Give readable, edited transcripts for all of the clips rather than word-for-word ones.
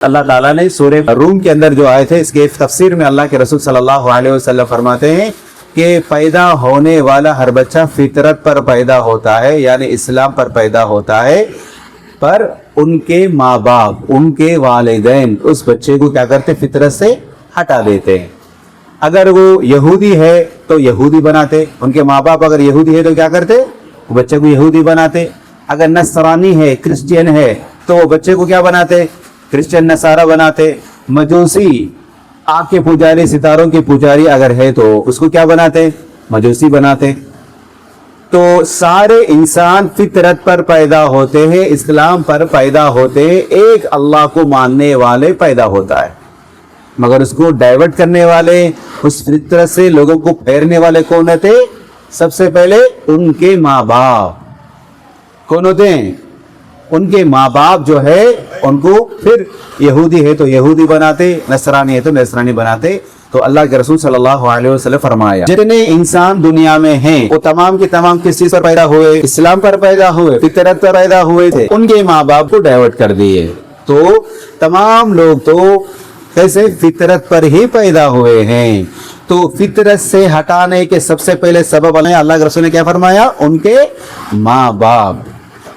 اللہ تعالیٰ نے سورہ روم کے اندر جو آئے تھے اس کے تفسیر میں اللہ کے رسول صلی اللہ علیہ وسلم فرماتے ہیں کہ پیدا ہونے والا ہر بچہ فطرت پر پیدا ہوتا ہے، یعنی اسلام پر پیدا ہوتا ہے، پر ان کے ماں باپ، ان کے والدین اس بچے کو کیا کرتے؟ فطرت سے ہٹا دیتے ہیں۔ اگر وہ یہودی ہے تو یہودی بناتے، ان کے ماں باپ اگر یہودی ہے تو کیا کرتے؟ وہ بچے کو یہودی بناتے۔ اگر نصرانی ہے، کرسچین ہے تو وہ بچے کو کیا بناتے؟ کرسچن نصارہ بناتے۔ مجوسی، آگ کے پجاری، ستاروں کے پجاری اگر ہے تو اس کو کیا بناتے؟ مجوسی بناتے۔ تو سارے انسان فطرت پر پیدا ہوتے ہیں، اسلام پر پیدا ہوتے ہیں، ایک اللہ کو ماننے والے پیدا ہوتا ہے، مگر اس کو ڈائیورٹ کرنے والے، اس فطرت سے لوگوں کو پھیرنے والے کون ہوتے؟ سب سے پہلے ان کے ماں باپ۔ کون ہوتے ہیں؟ ان کے ماں باپ جو ہے ان کو پھر یہودی ہے تو یہودی بناتے، نصرانی ہے تو نصرانی بناتے۔ تو اللہ کے رسول صلی اللہ علیہ وسلم فرمایا جتنے انسان دنیا میں ہیں وہ تمام کے تمام کس چیز پر پیدا ہوئے؟ اسلام پر پیدا ہوئے، فطرت پر پیدا ہوئے تھے، ان کے ماں باپ کو ڈائیورٹ کر دیے۔ تو تمام لوگ تو کیسے؟ فطرت پر ہی پیدا ہوئے ہیں۔ تو فطرت سے ہٹانے کے سب سے پہلے سبب اللہ کے رسول نے کیا فرمایا؟ ان کے ماں باپ۔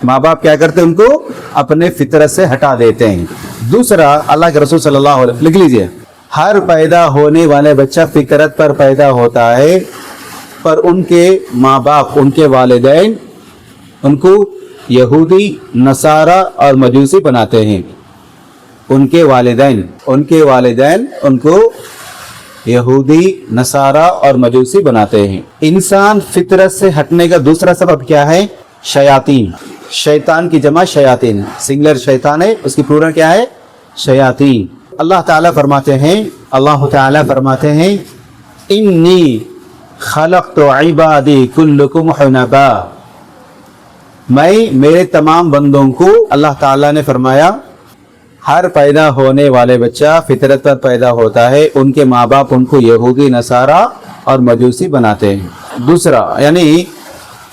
ماں باپ کیا کرتے ہیں؟ ان کو اپنے فطرت سے ہٹا دیتے ہیں۔ دوسرا اللہ کے رسول صلی اللہ علیہ وسلم، لکھ لیجئے، ہر پیدا ہونے والے بچہ فطرت پر پیدا ہوتا ہے، پر ان کے ماں باپ، ان کے والدین ان کو یہودی، نصارہ اور مجوسی بناتے ہیں۔ ان کے والدین ان کو یہودی، نصارہ اور مجوسی بناتے ہیں۔ انسان فطرت سے ہٹنے کا دوسرا سبب کیا ہے؟ شیاطین۔ شیطان کی جمع شیاطین، سنگلر شیطان ہے، اس کی پلورل کیا ہے؟ شیاطین۔ اللہ تعالیٰ فرماتے ہیں انی خلقت عبادی کلکم حنفا، میں میرے تمام بندوں کو، اللہ تعالیٰ نے فرمایا ہر پیدا ہونے والے بچہ فطرت پر پیدا ہوتا ہے، ان کے ماں باپ ان کو یہودی، نصارہ اور مجوسی بناتے ہیں۔ دوسرا یعنی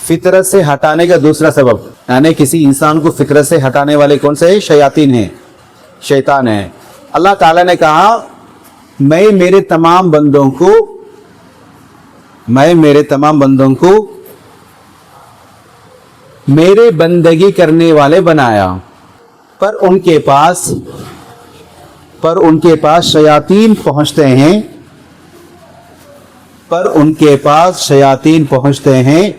فطرت سے ہٹانے کا دوسرا سبب، یعنی کسی انسان کو فطرت سے ہٹانے والے کون سے ہیں؟ شیاطین ہیں، شیطان ہیں۔ اللہ تعالیٰ نے کہا میں میرے تمام بندوں کو میرے بندگی کرنے والے بنایا، پر ان کے پاس شیاطین پہنچتے ہیں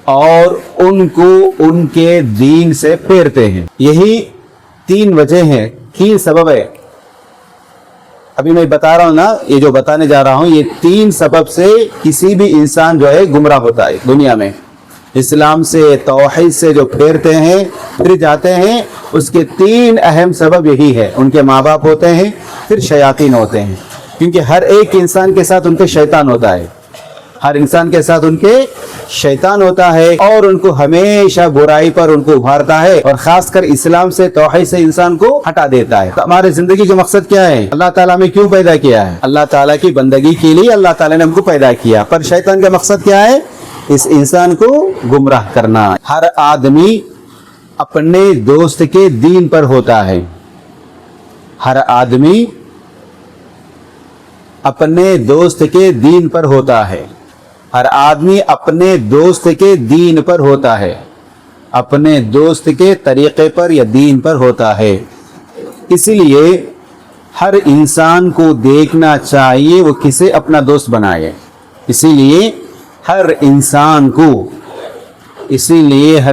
اور ان کو ان کے دین سے پھیرتے ہیں۔ یہی تین وجہ ہیں، تین سبب ہے۔ ابھی میں بتا رہا ہوں نا، یہ جو بتانے جا رہا ہوں، یہ تین سبب سے کسی بھی انسان جو ہے گمراہ ہوتا ہے دنیا میں۔ اسلام سے، توحید سے جو پھیرتے ہیں، پھر جاتے ہیں، اس کے تین اہم سبب یہی ہے۔ ان کے ماں باپ ہوتے ہیں، پھر شیاطین ہوتے ہیں، کیونکہ ہر ایک انسان کے ساتھ ان کے شیطان ہوتا ہے، ہر انسان کے ساتھ ان کے شیطان ہوتا ہے، اور ان کو ہمیشہ برائی پر ان کو ابھارتا ہے، اور خاص کر اسلام سے، توحید سے انسان کو ہٹا دیتا ہے۔ تو ہمارے زندگی کا مقصد کیا ہے؟ اللہ تعالیٰ میں کیوں پیدا کیا ہے؟ اللہ تعالیٰ کی بندگی کے لیے اللہ تعالیٰ نے ہم کو پیدا کیا، پر شیطان کا مقصد کیا ہے؟ اس انسان کو گمراہ کرنا۔ ہر آدمی اپنے دوست کے دین پر ہوتا ہے، ہر آدمی اپنے دوست کے دین پر ہوتا ہے، ہر آدمی اپنے دوست کے دین پر ہوتا ہے، اپنے دوست کے طریقے پر یا دین پر ہوتا ہے۔ اسی لیے ہر انسان کو دیکھنا چاہیے وہ کسے اپنا دوست بنائے۔ اسی لیے ہر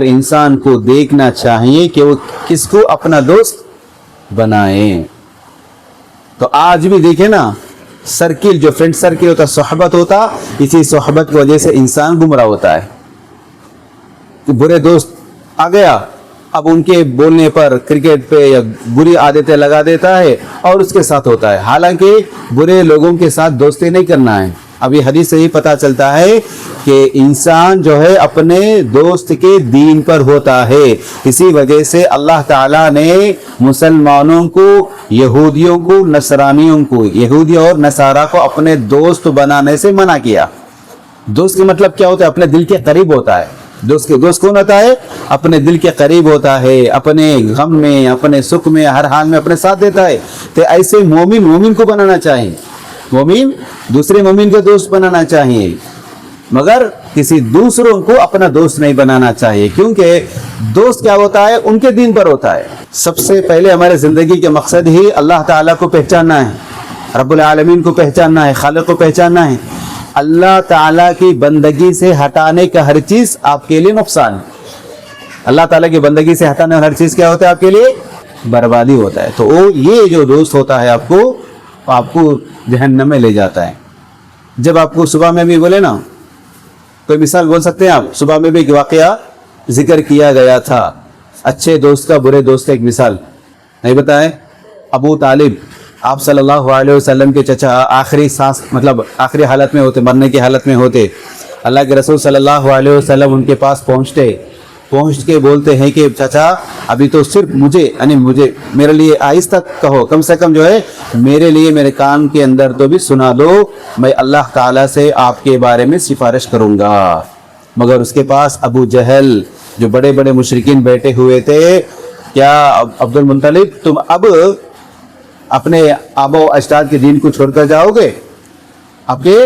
انسان کو دیکھنا چاہیے کہ وہ کس کو اپنا دوست بنائے۔ تو آج بھی دیکھیں نا، سرکل جو فرینڈ سرکل ہوتا، صحبت ہوتا، اسی صحبت کی وجہ سے انسان گمراہ ہوتا ہے۔ کہ برے دوست آ گیا، اب ان کے بولنے پر کرکٹ پہ یا بری عادتیں لگا دیتا ہے اور اس کے ساتھ ہوتا ہے، حالانکہ برے لوگوں کے ساتھ دوستی نہیں کرنا ہے۔ اب یہ حدیث سے ہی پتہ چلتا ہے کہ انسان جو ہے اپنے دوست کے دین پر ہوتا ہے۔ اسی وجہ سے اللہ تعالیٰ نے مسلمانوں کو، یہودیوں کو، نصرانیوں کو، یہودی اور نصارہ کو اپنے دوست بنانے سے منع کیا۔ دوست کا مطلب کیا ہوتا ہے؟ اپنے دل کے قریب ہوتا ہے۔ دوست کون ہوتا ہے؟ اپنے دل کے قریب ہوتا ہے، اپنے غم میں اپنے سکھ میں ہر حال میں اپنے ساتھ دیتا ہے. تو ایسے مومن کو بنانا چاہیے، مومن دوسرے مومن کو دوست بنانا چاہیے، مگر کسی دوسروں کو اپنا دوست نہیں بنانا چاہیے، کیونکہ دوست کیا ہوتا ہے؟ ان کے دین پر ہوتا ہے. سب سے پہلے ہمارے زندگی کے مقصد ہی اللہ تعالیٰ کو پہچاننا ہے، رب العالمین کو پہچاننا ہے، خالق کو پہچاننا ہے. اللہ تعالیٰ کی بندگی سے ہٹانے کا ہر چیز آپ کے لیے نقصان ہے. اللہ تعالیٰ کی بندگی سے ہٹانے کا ہر چیز کیا ہوتا ہے؟ آپ کے لیے بربادی ہوتا ہے. تو یہ جو دوست ہوتا ہے آپ کو جہنم میں لے جاتا ہے. جب آپ کو صبح میں بھی بولے نا، کوئی مثال بول سکتے ہیں آپ؟ صبح میں بھی ایک واقعہ ذکر کیا گیا تھا، اچھے دوست کا برے دوست کا ایک مثال نہیں بتائے؟ ابو طالب آپ صلی اللہ علیہ وسلم کے چچا آخری سانس مطلب آخری حالت میں ہوتے، مرنے کی حالت میں ہوتے. اللہ کے رسول صلی اللہ علیہ وسلم ان کے پاس پہنچ کے بولتے ہیں کہ چچا ابھی تو صرف مجھے میرے لیے آہستہ کہو، کم سے کم جو ہے میرے لیے میرے کان کے اندر تو بھی سنا دو، میں اللہ تعالیٰ سے آپ کے بارے میں سفارش کروں گا. مگر اس کے پاس ابو جہل جو بڑے بڑے مشرکین بیٹھے ہوئے تھے، کیا عبد المطلب تم اب اپنے آبا و اجداد کے دین کو چھوڑ کر جاؤ گے؟ آپ کے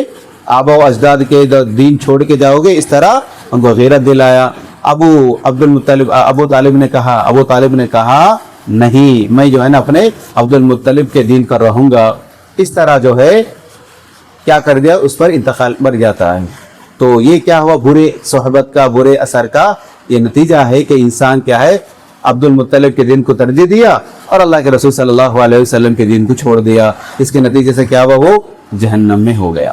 آبا و اجداد کے دین چھوڑ کے جاؤ گے؟ اس طرح ان کو غیرت دلایا. ابو طالب نے کہا نہیں، میں جو ہے نا اپنے عبد المطلب کے دین پر رہوں گا. اس طرح جو ہے کیا کر دیا، اس پر انتقال مر جاتا ہے. تو یہ کیا ہوا؟ برے صحبت کا، برے اثر کا یہ نتیجہ ہے کہ انسان کیا ہے، عبد المطلب کے دین کو ترجیح دیا اور اللہ کے رسول صلی اللہ علیہ وسلم کے دین کو چھوڑ دیا. اس کے نتیجے سے کیا ہوا؟ وہ جہنم میں ہو گیا.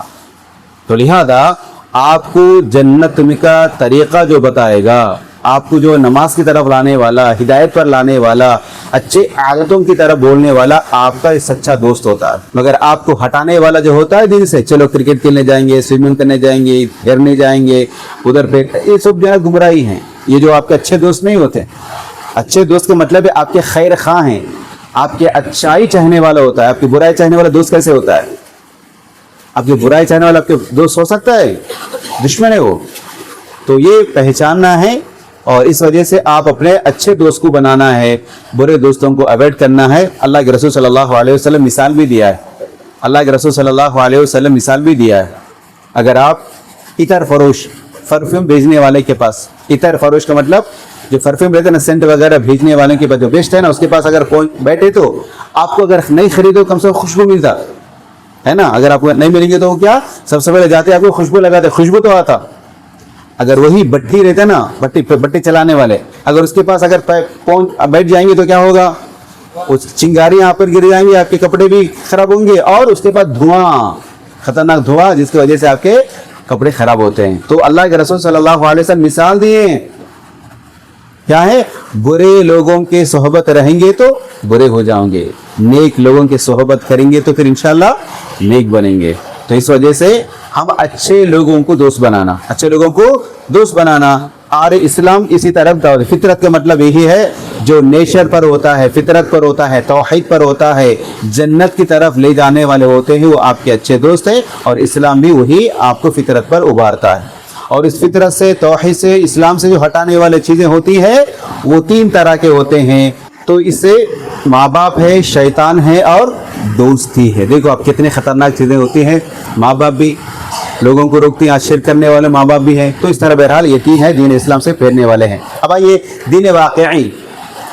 تو لہذا آپ کو جنت کا طریقہ جو بتائے گا، آپ کو جو نماز کی طرف لانے والا، ہدایت پر لانے والا، اچھے عادتوں کی طرف بولنے والا آپ کا سچا دوست ہوتا ہے. مگر آپ کو ہٹانے والا جو ہوتا ہے دین سے، چلو کرکٹ کھیلنے جائیں گے، سوئمنگ کرنے جائیں گے، گھرنے جائیں گے، ادھر پہ، یہ سب جو ہے گمراہی ہیں. یہ جو آپ کے اچھے دوست نہیں ہوتے. اچھے دوست کا مطلب ہے آپ کے خیر خواہ ہیں، آپ کے اچھائی چاہنے والا ہوتا ہے. آپ کی برائی چاہنے والا دوست کیسے ہوتا ہے؟ آپ کی برائی چاہنے والا آپ کے دوست ہو سکتا ہے؟ دشمن ہے وہ. تو یہ پہچاننا ہے، اور اس وجہ سے آپ اپنے اچھے دوست کو بنانا ہے، برے دوستوں کو اوائڈ کرنا ہے. اللہ کے رسول صلی اللہ علیہ وسلم مثال بھی دیا ہے. اللہ کے رسول صلی اللہ علیہ وسلم مثال بھی دیا ہے. اگر آپ عطر فروش، پرفیوم بھیجنے والے کے پاس، عطر فروش کا مطلب جو پرفیوم رہتے ہیں نا، سینٹ وغیرہ بھیجنے والے کے پاس جو بیچتے ہیں نا، اس کے پاس اگر بیٹھے تو آپ کو اگر نہیں خریدو کم سے کم خوشبو ملتا ہے نا. اگر آپ کو نہیں ملیں گے تو کیا سب سے پہلے جاتے آپ کو خوشبو لگاتے، خوشبو تو آتا. اگر وہی بٹھی رہتے نا، بٹی چلانے والے، اگر اس کے پاس اگر بیٹھ جائیں گے تو کیا ہوگا؟ چنگاری یہاں پر گر جائیں گے، آپ کے کپڑے بھی خراب ہوں گے، اور اس کے بعد دھواں، خطرناک دھواں، جس کی وجہ سے آپ کے کپڑے خراب ہوتے ہیں. تو اللہ کے رسول صلی اللہ علیہ وسلم مثال دیے ہیں. کیا ہے؟ برے لوگوں کے صحبت رہیں گے تو برے ہو جاؤں گے، نیک لوگوں کے صحبت کریں گے تو پھر انشاءاللہ نیک بنیں گے. تو اس وجہ سے ہم اچھے لوگوں کو دوست بنانا، اور اسلام اسی طرف دعوت. فطرت کا مطلب یہی ہے، جو نیچر پر ہوتا ہے، فطرت پر ہوتا ہے، توحید پر ہوتا ہے، جنت کی طرف لے جانے والے ہوتے ہیں، وہ آپ کے اچھے دوست ہیں. اور اسلام بھی وہی آپ کو فطرت پر ابھارتا ہے. اور اس فطرت سے، توحید سے، اسلام سے جو ہٹانے والی چیزیں ہوتی ہیں وہ 3 طرح کے ہوتے ہیں. تو اس سے ماں باپ ہے، شیطان ہے، اور دوستی ہے. دیکھو آپ کتنے خطرناک چیزیں ہوتی ہیں. ماں باپ بھی لوگوں کو روکتی ہیں، شرک کرنے والے ماں باپ بھی ہیں. تو اس طرح بہرحال یہ 3 ہے دین اسلام سے پھیرنے والے ہیں. اب آئیے دین واقعی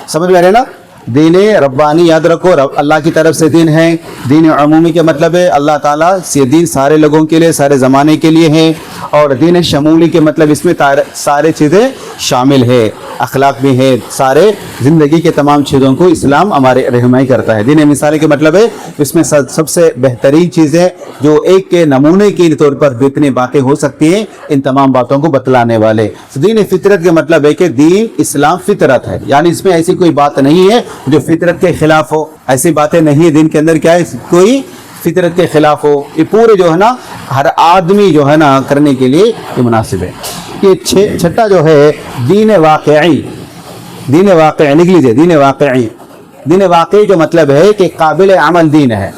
سمجھ میں آ رہے نا. دین ربانی یاد رکھو، اللہ کی طرف سے دین ہے. دین عمومی کے مطلب ہے اللہ تعالیٰ سے دین سارے لوگوں کے لیے، سارے زمانے کے لیے ہے. اور دین شمولی کے مطلب اس میں سارے چیزیں شامل ہے، اخلاق بھی ہے، سارے زندگی کے تمام چیزوں کو اسلام ہمارے رہنمائی کرتا ہے. دین مثالی کے مطلب ہے اس میں سب سے بہترین چیزیں جو ایک کے نمونے کے طور پر جتنی باتیں ہو سکتی ہیں، ان تمام باتوں کو بتلانے والے. دین فطرت کے مطلب ہے کہ دین اسلام فطرت ہے، یعنی اس میں ایسی کوئی بات نہیں ہے جو فطرت کے خلاف ہو. ایسی باتیں نہیں ہے دین کے اندر کیا ہے کوئی فطرت کے خلاف ہو. یہ پورے جو ہے نا ہر آدمی جو ہے نا کرنے کے لیے یہ مناسب ہے. یہ چھٹا جو ہے دین واقعی. دین واقعی لکھ لیجیے. دین واقعی جو مطلب ہے کہ قابل عمل دین ہے،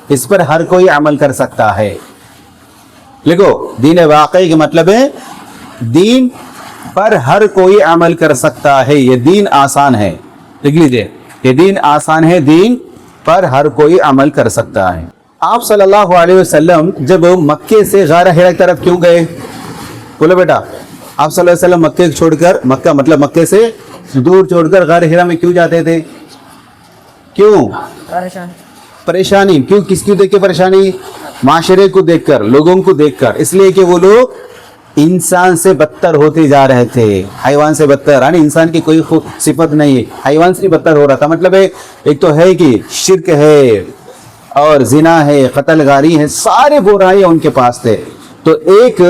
اس پر ہر کوئی عمل کر سکتا ہے. لکھو، دین واقعی کا مطلب ہے دین پر ہر کوئی عمل کر سکتا ہے. یہ دین آسان ہے, لکھ لیجیے, یہ دین آسان ہے, دین پر ہر کوئی عمل کر سکتا ہے. آپ صلی اللہ علیہ وسلم جب مکے سے غار حرا کی طرف کیوں گئے؟ بولو بیٹا, آپ صلی اللہ علیہ وسلم مکے چھوڑ کر, مکہ مطلب مکے سے دور چھوڑ کر غار حرا میں کیوں جاتے تھے؟ کیوں؟ پریشانی. کیوں؟ کس کی دیکھ کے پریشانی؟ معاشرے کو دیکھ کر, لوگوں کو دیکھ کر. اس لیے کہ وہ لوگ انسان سے بدتر ہوتے جا رہے تھے, حیوان سے بدتر. یعنی انسان کی کوئی صفت نہیں ہے, حیوان سے بدتر ہو رہا تھا. مطلب ہے ایک تو ہے کہ شرک ہے اور زنا ہے, قتل گاری ہے, سارے برائیاں ان کے پاس تھے. تو ایک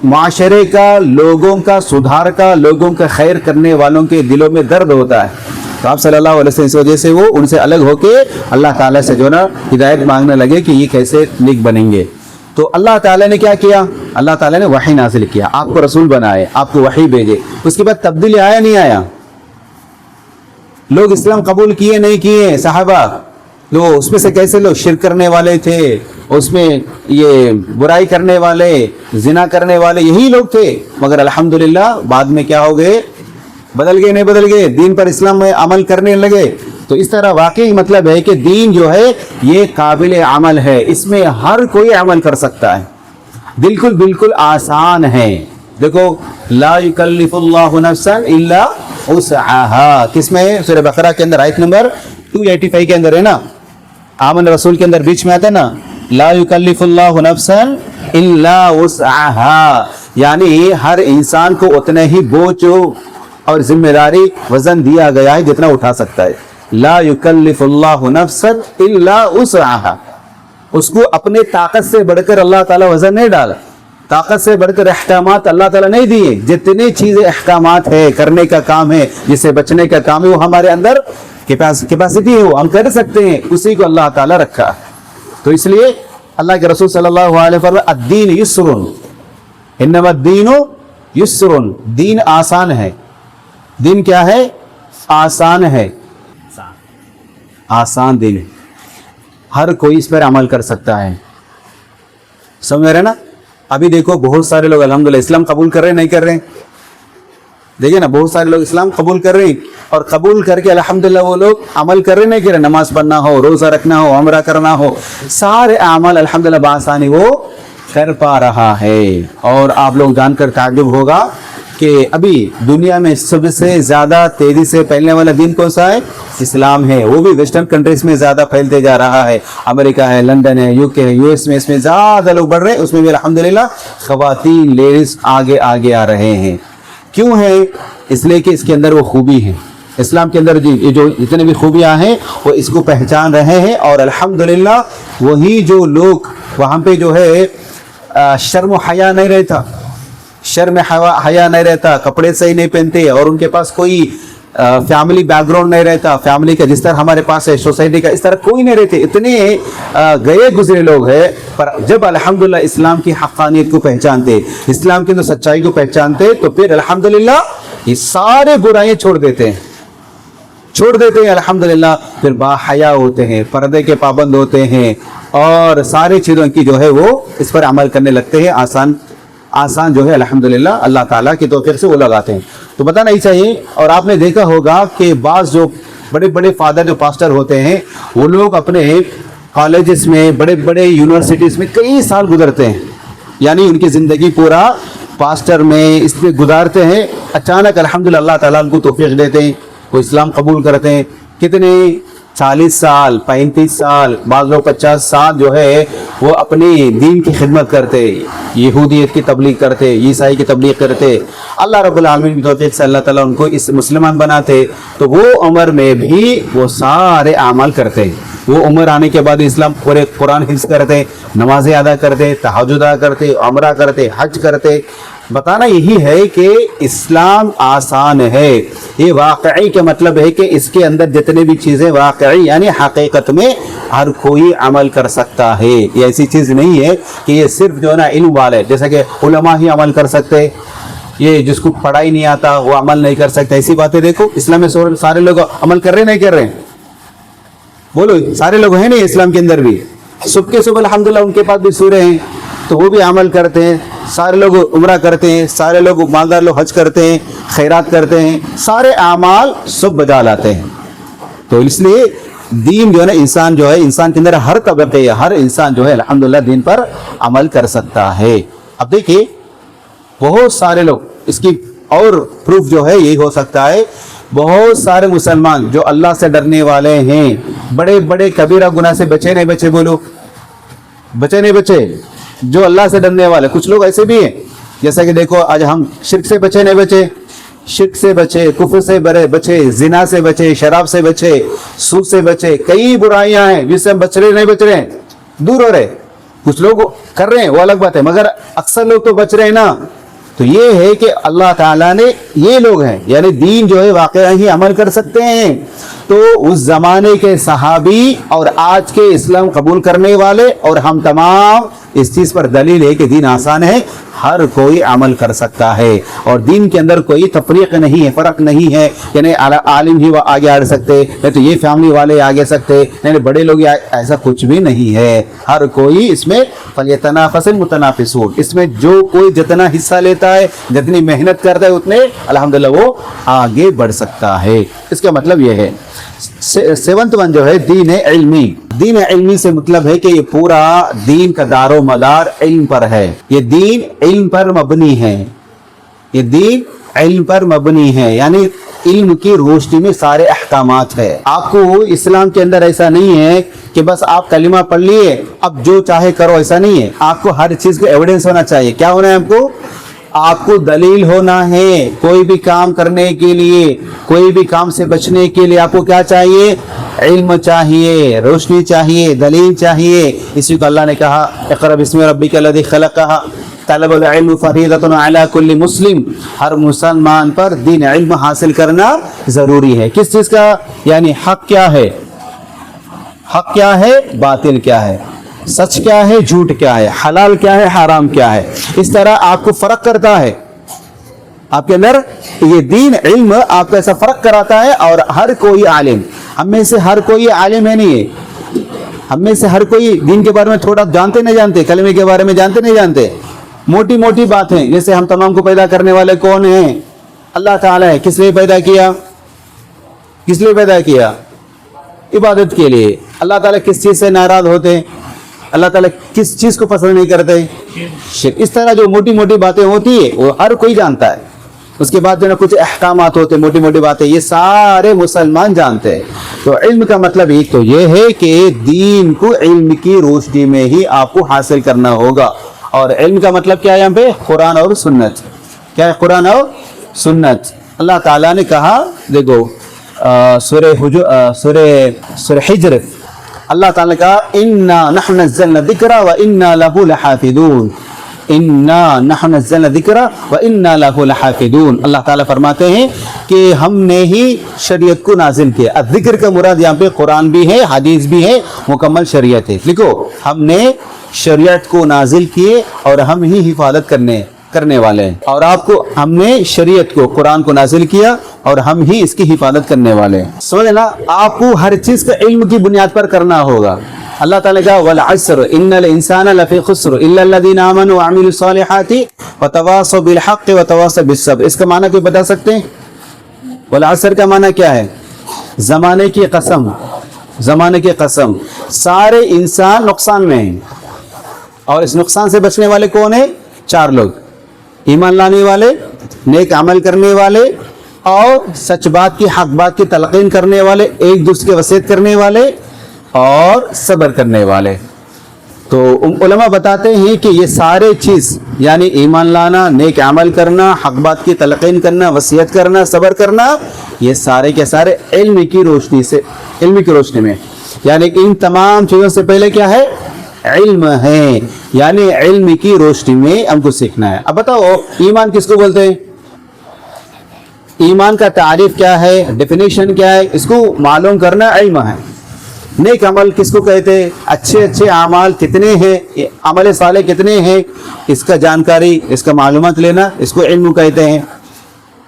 معاشرے کا, لوگوں کا سدھار کا, لوگوں کا خیر کرنے والوں کے دلوں میں درد ہوتا ہے. تو آپ صلی اللہ علیہ وسلم اس وجہ سے وہ ان سے الگ ہو کے اللہ تعالیٰ سے جو نا ہدایت مانگنے لگے کہ یہ کیسے نیک بنیں گے. تو اللہ تعالیٰ نے کیا کیا؟ اللہ تعالیٰ نے وحی نازل کیا, آپ کو رسول بنائے, آپ کو وحی بھیجے. اس کے بعد تبدیلی آیا نہیں آیا؟ لوگ اسلام قبول کیے نہیں کیے؟ صحابہ لوگ اس میں سے کیسے لوگ شرک کرنے والے تھے, اس میں یہ برائی کرنے والے, زنا کرنے والے یہی لوگ تھے. مگر الحمدللہ بعد میں کیا ہو گئے؟ بدل گئے. نہیں بدل گئے, دین پر اسلام میں عمل کرنے لگے. تو اس طرح واقعی مطلب ہے کہ دین جو ہے یہ قابل عمل ہے, اس میں ہر کوئی عمل کر سکتا ہے, بالکل آسان ہے. دیکھو, لا یکلف اللہ نفسا الا وسعها, کس میں ہے؟ سورہ بقرہ کے اندر آیت نمبر 285 کے اندر ہے نا, آمن رسول کے اندر بیچ میں آتا ہے نا, لا یکلف اللہ نفسا الا وسعها, یعنی ہر انسان کو اتنے ہی بوجھ اور ذمہ داری وزن دیا گیا ہے جتنا اٹھا سکتا ہے. لا یکلف اللہ نفسا الا وسعها, اس کو اپنے طاقت سے بڑھ کر اللہ تعالیٰ وزن نہیں ڈالا, طاقت سے بڑھ کر احکامات اللہ تعالیٰ نہیں دیے. جتنی چیزیں احکامات ہے, کرنے کا کام ہے, جس سے بچنے کا کام ہے, وہ ہمارے اندر کیپیسٹی ہے, وہ ہم کر سکتے ہیں, اسی کو اللہ تعالیٰ رکھا. تو اس لیے اللہ کے رسول صلی اللہ علیہ وسلم الدین یسر, انما الدین یسر, دین آسان ہے. دین کیا ہے؟ آسان ہے, آسان دین, ہر کوئی اس پر عمل کر سکتا ہے. سمجھ رہے نا؟ ابھی دیکھو بہت سارے لوگ الحمدللہ اسلام قبول کر رہے ہیں, نہیں کر رہے ہیں؟ دیکھیں نا, بہت سارے لوگ اسلام قبول کر رہے ہیں, اور قبول کر کے الحمدللہ وہ لوگ عمل کر رہے نہیں کر رہے. نماز پڑھنا ہو, روزہ رکھنا ہو, عمرہ کرنا ہو, سارے اعمال الحمدللہ بآسانی وہ کر پا رہا ہے. اور آپ لوگ جان کر تعجب ہوگا کہ ابھی دنیا میں سب سے زیادہ تیزی سے پھیلنے والا دین کون سا ہے؟ اسلام ہے. وہ بھی ویسٹرن کنٹریز میں زیادہ پھیلتے جا رہا ہے, امریکہ ہے, لندن ہے, UK ہے, US میں اس میں زیادہ لوگ بڑھ رہے ہیں. اس میں بھی الحمدللہ خواتین, لیڈیز آگے آ رہے ہیں. کیوں ہے؟ اس لیے کہ اس کے اندر وہ خوبی ہے, اسلام کے اندر جو جتنے بھی خوبیاں ہیں وہ اس کو پہچان رہے ہیں. اور الحمدللہ وہی جو لوگ وہاں پہ جو ہے شرم و حیا نہیں رہتا, شرم حیا نہیں رہتا, کپڑے صحیح نہیں پہنتے, اور ان کے پاس کوئی فیملی بیک گراؤنڈ نہیں رہتا, فیملی کا جس طرح ہمارے پاس ہے, سوسائٹی کا اس طرح کوئی نہیں رہتے. اتنے گئے گزرے لوگ ہیں, پر جب الحمدللہ اسلام کی حقانیت کو پہچانتے, اسلام کی سچائی کو پہچانتے, تو پھر الحمدللہ یہ سارے برائیاں چھوڑ دیتے ہیں الحمدللہ. پھر باحیا ہوتے ہیں, پردے کے پابند ہوتے ہیں, اور ساری چیزوں کی جو ہے وہ اس پر عمل کرنے لگتے ہیں. آسان جو ہے الحمدللہ اللہ تعالیٰ کی توفیق سے وہ لگاتے ہیں. تو بتانا ہی چاہیے. اور آپ نے دیکھا ہوگا کہ بعض جو بڑے فادر جو پاسٹر ہوتے ہیں, وہ لوگ اپنے کالجز میں, بڑے یونیورسٹیز میں کئی سال گزرتے ہیں, یعنی ان کی زندگی پورا پاسٹر میں اس میں گزارتے ہیں. اچانک الحمدللہ اللہ تعالیٰ ان کو توفیق دیتے ہیں, وہ اسلام قبول کرتے ہیں. کتنے 40 سال, 35 سال, بعض لوگ 50 سال جو ہے وہ اپنی دین کی خدمت کرتے, یہودیت کی تبلیغ کرتے, عیسائی کی تبلیغ کرتے. اللہ رب العالمین کی توفیق سے اللہ تعالیٰ ان کو اس مسلمان بناتے. تو وہ عمر میں بھی وہ سارے اعمال کرتے. وہ عمر آنے کے بعد اسلام پورے قرآن حفظ کرتے, نمازیں ادا کرتے, تہجد ادا کرتے, عمرہ کرتے, حج کرتے. بتانا یہی ہے کہ اسلام آسان ہے. یہ واقعی کا مطلب ہے کہ اس کے اندر جتنے بھی چیزیں واقعی یعنی حقیقت میں ہر کوئی عمل کر سکتا ہے. یہ ایسی چیز نہیں ہے کہ یہ صرف جو ہے نا علم والے, جیسا کہ علماء ہی عمل کر سکتے, یہ جس کو پڑھائی نہیں آتا وہ عمل نہیں کر سکتا. ایسی باتیں دیکھو, اسلام میں سارے لوگ عمل کر رہے نہیں کر رہے؟ بولو, سارے لوگ ہیں نہیں اسلام کے اندر بھی. صبح کے صبح الحمدللہ ان کے پاس بھی سورے ہیں, تو وہ بھی عمل کرتے ہیں, سارے لوگ عمرہ کرتے ہیں, سارے لوگ مالدار لوگ حج کرتے ہیں, خیرات کرتے ہیں, سارے اعمال سب بجا لاتے ہیں. تو اس لیے دین جو ہے نا, انسان جو ہے, انسان کے اندر ہر طبقے, ہر انسان جو ہے الحمدللہ دین پر عمل کر سکتا ہے. اب دیکھیے بہت سارے لوگ, اس کی اور پروف جو ہے یہی ہو سکتا ہے, بہت سارے مسلمان جو اللہ سے ڈرنے والے ہیں, بڑے بڑے کبیرہ گناہ سے بچے نہیں بچے, بولو بچے نہیں بچے, جو اللہ سے ڈرنے والے. کچھ لوگ ایسے بھی ہیں, جیسا کہ دیکھو آج ہم شرک سے بچے نہیں بچے, شرک سے بچے, کفر سے بچے, زنا سے بچے, شراب سے بچے, سود سے بچے, کئی برائیاں ہیں جس سے ہم بچ رہے نہیں بچ رہے, دور ہو رہے. کچھ لوگ کر رہے ہیں وہ الگ بات ہے, مگر اکثر لوگ تو بچ رہے ہیں نا. تو یہ ہے کہ اللہ تعالیٰ نے, یہ لوگ ہیں یعنی دین جو ہے واقعہ ہی عمل کر سکتے ہیں. تو اس زمانے کے صحابی اور آج کے اسلام قبول کرنے والے اور ہم تمام اس چیز پر دلیل ہے کہ دین آسان ہے, ہر کوئی عمل کر سکتا ہے. اور دین کے اندر کوئی تفریق نہیں ہے, فرق نہیں ہے, یعنی عالم ہی وہ آگے آ سکتے, نہیں تو یہ فیملی والے آگے سکتے, نہیں بڑے لوگ, ایسا کچھ بھی نہیں ہے. ہر کوئی اس میں فَلْيَتَنَافَسِ الْمُتَنَافِسُونَ, اس میں جو کوئی جتنا حصہ لیتا ہے, جتنی محنت کرتا ہے, اتنے الحمدللہ وہ آگے بڑھ سکتا ہے. اس کا مطلب یہ ہے. 7th ون جو ہے دین علمی. دین علمی سے مطلب ہے کہ یہ پورا دین کا دار و مدار علم پر ہے. یہ دین علم پر مبنی ہے, یہ دین علم پر مبنی ہے, یعنی علم کی روشنی میں سارے احکامات ہے. آپ کو اسلام کے اندر ایسا نہیں ہے کہ بس آپ کلمہ پڑھ لیے اب جو چاہے کرو, ایسا نہیں ہے. آپ کو ہر چیز کا ایویڈنس ہونا چاہیے. کیا ہونا ہے آپ کو دلیل ہونا ہے. کوئی بھی کام کرنے کے لیے, کوئی بھی کام سے بچنے کے لیے آپ کو کیا چاہیے؟ علم چاہیے, روشنی چاہیے, دلیل چاہیے. اسی کو اللہ نے کہا اقرأ بسم ربک الذی خلق, طلب العلم فریضۃ علی کل مسلم. ہر مسلمان پر دین علم حاصل کرنا ضروری ہے. کس چیز کا؟ یعنی حق کیا ہے, حق کیا ہے, باطل کیا ہے, سچ کیا ہے, جھوٹ کیا ہے, حلال کیا ہے, حرام کیا ہے. اس طرح آپ کو فرق کرتا ہے, آپ کے اندر یہ دین علم آپ کو ایسا فرق کراتا ہے. اور ہر کوئی عالم, ہم میں سے ہر کوئی عالم ہے نہیں ہے, ہم میں سے ہر کوئی دین کے بارے میں تھوڑا جانتے نہیں جانتے, کلمے کے بارے میں جانتے نہیں جانتے, موٹی موٹی باتیں. جیسے ہم تمام کو پیدا کرنے والے کون ہیں؟ اللہ تعالیٰ ہے. کس لیے پیدا کیا؟ کس لیے پیدا کیا؟ عبادت کے لیے. اللہ تعالیٰ کس چیز سے ناراض ہوتے ہیں؟ اللہ تعالیٰ کس چیز کو پسند نہیں کرتے؟ شرک. اس طرح جو موٹی موٹی باتیں ہوتی ہے وہ ہر کوئی جانتا ہے. اس کے بعد جو نا کچھ احکامات ہوتے ہیں, موٹی موٹی باتیں, یہ سارے مسلمان جانتے ہیں. تو علم کا مطلب ایک تو یہ ہے کہ دین کو علم کی روشنی میں ہی آپ کو حاصل کرنا ہوگا. اور علم کا مطلب کیا ہے یہاں پہ؟ قرآن اور سنت. کیا ہے قرآن اور سنت؟ اللہ تعالیٰ نے کہا, دیکھو سورہ حجر, اللہ تعالیٰ نے کہا اِنَّا نَحْنُ نَزَّلْنَا الذِّكْرَ وَإِنَّا لَهُ لَحَافِظُونَ. اِنَّا نَحْنُ نَزَّلْنَا الذِّكْرَ وَإِنَّا لَهُ لَحَافِظُونَ. اللہ تعالیٰ فرماتے ہیں کہ ہم نے ہی شریعت کو نازل کیا. الذکر کا مراد یہاں پہ قرآن بھی ہے, حدیث بھی ہے, مکمل شریعت ہے. لکھو, ہم نے شریعت کو نازل کیے اور ہم ہی حفاظت کرنے والے ہیں. اور آپ کو ہم نے شریعت کو, قرآن کو نازل کیا اور ہم ہی اس کی حفاظت کرنے والے ہیں. سمجھ نا, آپ کو ہر چیز کا علم کی بنیاد پر کرنا ہوگا. اللہ تعالیٰ کا والعصر ان الانسان لفی خسر الا الذین آمنوا وعملوا الصالحات وتواصوا بالحق وتواصوا بالصبر. اس کا معنی کوئی بتا سکتے ہیں؟ والعصر کا معنی کیا ہے؟ زمانے کی قسم, زمانے کی قسم. سارے انسان نقصان میں ہیں اور اس نقصان سے بچنے والے کون ہیں؟ 4 لوگ, ایمان لانے والے, نیک عمل کرنے والے, اور سچ بات کی, حق بات کی تلقین کرنے والے, ایک دوسرے کی وصیت کرنے والے, اور صبر کرنے والے. تو علماء بتاتے ہیں کہ یہ سارے چیز یعنی ایمان لانا, نیک عمل کرنا, حق بات کی تلقین کرنا, وصیت کرنا, صبر کرنا, یہ سارے کے سارے علم کی روشنی سے, علم کی روشنی میں. یعنی ان تمام چیزوں سے پہلے کیا ہے؟ علم ہے. یعنی علم کی روشنی میں ہم کو سیکھنا ہے. اب بتاؤ ایمان کس کو بولتے ہیں؟ ایمان کا تعریف کیا ہے, ڈیفینیشن کیا ہے, اس کو معلوم کرنا علم ہے. نیک عمل کس کو کہتے ہیں؟ اچھے اچھے اعمال کتنے ہیں, عمل صالح کتنے ہیں, اس کا جانکاری, اس کا معلومات لینا, اس کو علم کہتے ہیں.